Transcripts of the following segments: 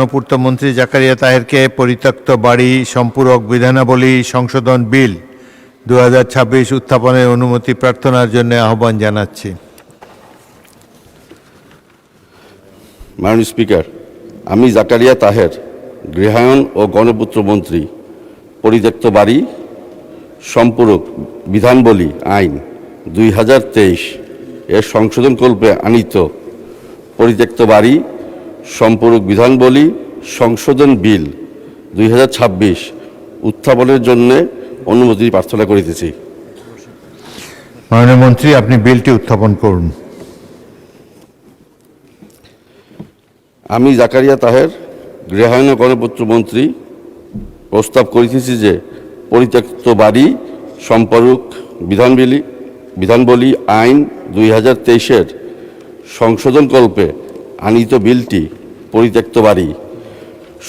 গণপূর্ত মন্ত্রী জাকারিয়া তাহেরকে পরিত্যক্ত বাড়ি সম্পূরক বিধানাবলী সংশোধন বিল 2026 উত্থাপনের অনুমতি প্রার্থনার জন্য আহ্বান জানাচ্ছি। মাননীয় স্পিকার, আমি জাকারিয়া তাহের গৃহায়ন ও গণপূর্ত মন্ত্রী পরিত্যক্ত বাড়ি সম্পূরক বিধানাবলী আইন 2023 এর সংশোধনকল্পে আনীত পরিত্যক্ত বাড়ি সম্পূরক বিধানাবলী সংশোধন বিল 2026 উত্থাপনের জন্য অনুমতি প্রার্থনা করিতেছি। মাননীয় মন্ত্রী, আপনি বিলটি উত্থাপন করুন। আমি জাকারিয়া তাহের গৃহায়ন ও গণপূর্ত মন্ত্রী প্রস্তাব করিতেছি যে পরিত্যক্ত বাড়ি সম্পূরক বিধানাবলী আইন 2023 এর সংশোধনকল্পে আনীত বিলটি পরিত্যক্ত বাড়ি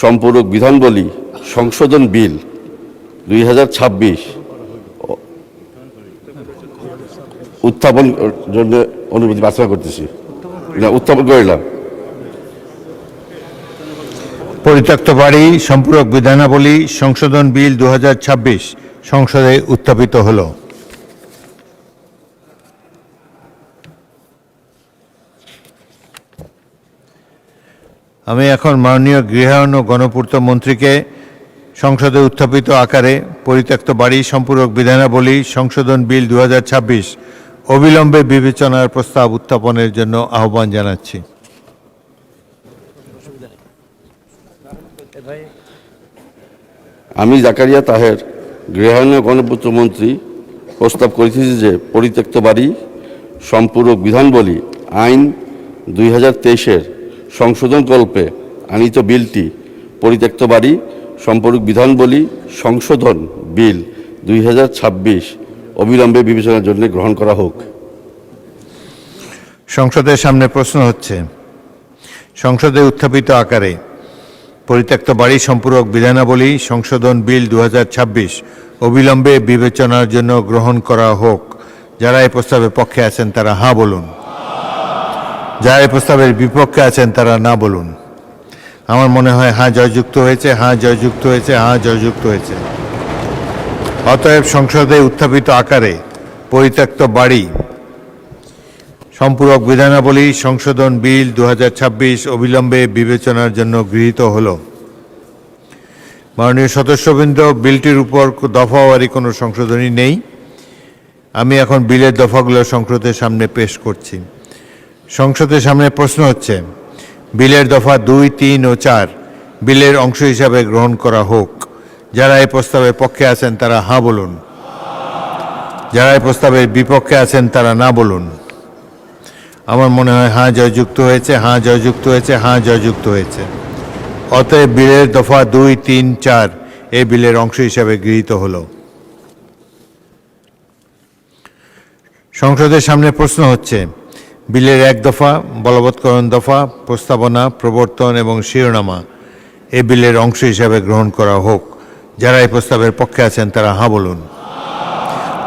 সম্পূরক বিধানাবলী সংশোধন বিল 2026 উত্থাপন জন্য অনুমতি প্রার্থনা করতেছি। উত্থাপন করিলাম। পরিত্যক্ত বাড়ি সম্পূরক বিধানাবলী সংশোধন বিল 2026 সংসদে উত্থাপিত হল। আমি এখন মাননীয় গৃহায়ন ও গণপূর্ত মন্ত্রীকে সংসদে উত্থাপিত আকারে পরিত্যক্ত বাড়ি সম্পূরক বিধানাবলী সংশোধন বিল 2026 অবিলম্বে বিবেচনার প্রস্তাব উত্থাপনের জন্য আহ্বান জানাচ্ছি। আমি জাকারিয়া তাহের গৃহায়ন ও গণপূর্ত মন্ত্রী প্রস্তাব করিতেছি যে পরিত্যক্ত বাড়ি সম্পূরক বিধানাবলী আইন 2023 এর সংশোধনকল্পে আনীত বিলটি পরিত্যক্ত বাড়ি সম্পূরক বিধানাবলী সংশোধন বিল 2026 অবিলম্বে বিবেচনার জন্য গ্রহণ করা হোক। সংসদের সামনে প্রশ্ন হচ্ছে, সংসদে উত্থাপিত আকারে পরিত্যক্ত বাড়ি সম্পূরক বিধানাবলী সংশোধন বিল 2026 অবিলম্বে বিবেচনার জন্য গ্রহণ করা হোক। যারা এই প্রস্তাবের পক্ষে আছেন তারা হাঁ বলুন, যারা এই প্রস্তাবের বিপক্ষে আছেন তারা না বলুন। আমার মনে হয় হাঁ জয়যুক্ত হয়েছে, হাঁ জয়যুক্ত হয়েছে, হাঁ জয়যুক্ত হয়েছে। অতএব সংসদে উত্থাপিত আকারে পরিত্যক্ত বাড়ি সম্পূরক বিধানাবলী সংশোধন বিল 2026 অবিলম্বে বিবেচনার জন্য গৃহীত হল। মাননীয় সদস্যবৃন্দ, বিলটির উপর দফাওয়ারি কোনো সংশোধনী নেই। আমি এখন বিলের দফাগুলো সংসদের সামনে পেশ করছি। সংসদের সামনে প্রশ্ন হচ্ছে, বিলের দফা 2, 3 ও 4 বিলের অংশ হিসাবে গ্রহণ করা হোক। যারা এই প্রস্তাবের পক্ষে আছেন তারা হাঁ বলুন, যারা এই প্রস্তাবের বিপক্ষে আছেন তারা না বলুন। আমার মনে হয় হাঁ জয়যুক্ত হয়েছে, হাঁ জয়যুক্ত হয়েছে, হাঁ জয়যুক্ত হয়েছে। অতএব বিলের দফা 2, 3, 4 এই বিলের অংশ হিসাবে গৃহীত হল। সংসদের সামনে প্রশ্ন হচ্ছে, বিলের 1 দফা বলবৎকরণ দফা প্রস্তাবনা প্রবর্তন এবং শিরোনামা এই বিলের অংশ হিসাবে গ্রহণ করা হোক। যারা এই প্রস্তাবের পক্ষে আছেন তারা হাঁ বলুন,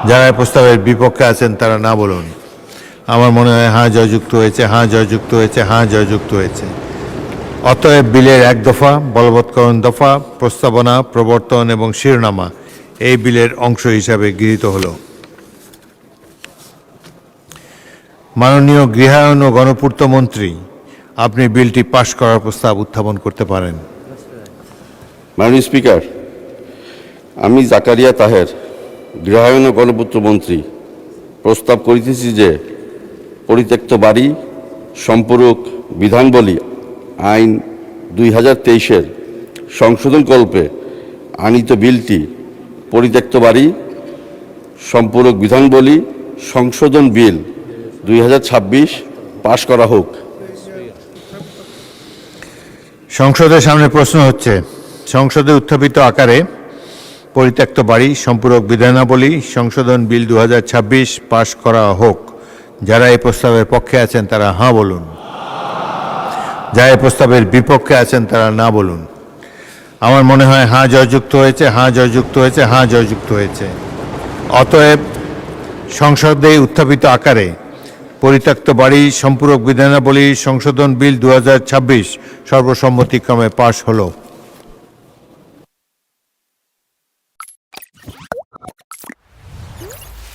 যারা এই প্রস্তাবের বিপক্ষে আছেন তারা না বলুন। আমার মনে হয় হাঁ জয়যুক্ত হয়েছে, হাঁ জয়যুক্ত হয়েছে, হাঁ জয়যুক্ত হয়েছে। অতএব বিলের 1 দফা বলবৎকরণ দফা প্রস্তাবনা প্রবর্তন এবং শিরোনামা এই বিলের অংশ হিসাবে গৃহীত হল। মাননীয় গৃহায়ন ও গণপূর্ত মন্ত্রী, আপনি বিলটি পাশ করার প্রস্তাব উত্থাপন করতে পারেন। মাননীয় স্পিকার, আমি জাকারিয়া তাহের গৃহায়ন ও গণপূর্ত মন্ত্রী প্রস্তাব করিতেছি যে পরিত্যক্ত বাড়ি সম্পূরক বিধানাবলী আইন 2023 এর সংশোধনকল্পে আনীত বিলটি পরিত্যক্ত বাড়ি সম্পূরক বিধানাবলী সংশোধন বিল 2026 পাশ করা হোক। সংসদের সামনে প্রশ্ন হচ্ছে, সংসদে উত্থাপিত আকারে পরিত্যক্ত বাড়ি সম্পূরক বিধানাবলী সংশোধন বিল 2026 পাশ করা হোক। যারা এই প্রস্তাবের পক্ষে আছেন তারা হাঁ বলুন, যারা এই প্রস্তাবের বিপক্ষে আছেন তারা না বলুন। আমার মনে হয় হাঁ জয়যুক্ত হয়েছে, হাঁ জয়যুক্ত হয়েছে, হাঁ জয়যুক্ত হয়েছে। অতএব সংসদে উত্থাপিত আকারে পরিত্যক্ত বাড়ি সম্পূরক বিধানাবলী সংশোধন বিল 2026 সর্বসম্মতিক্রমে পাশ হলো।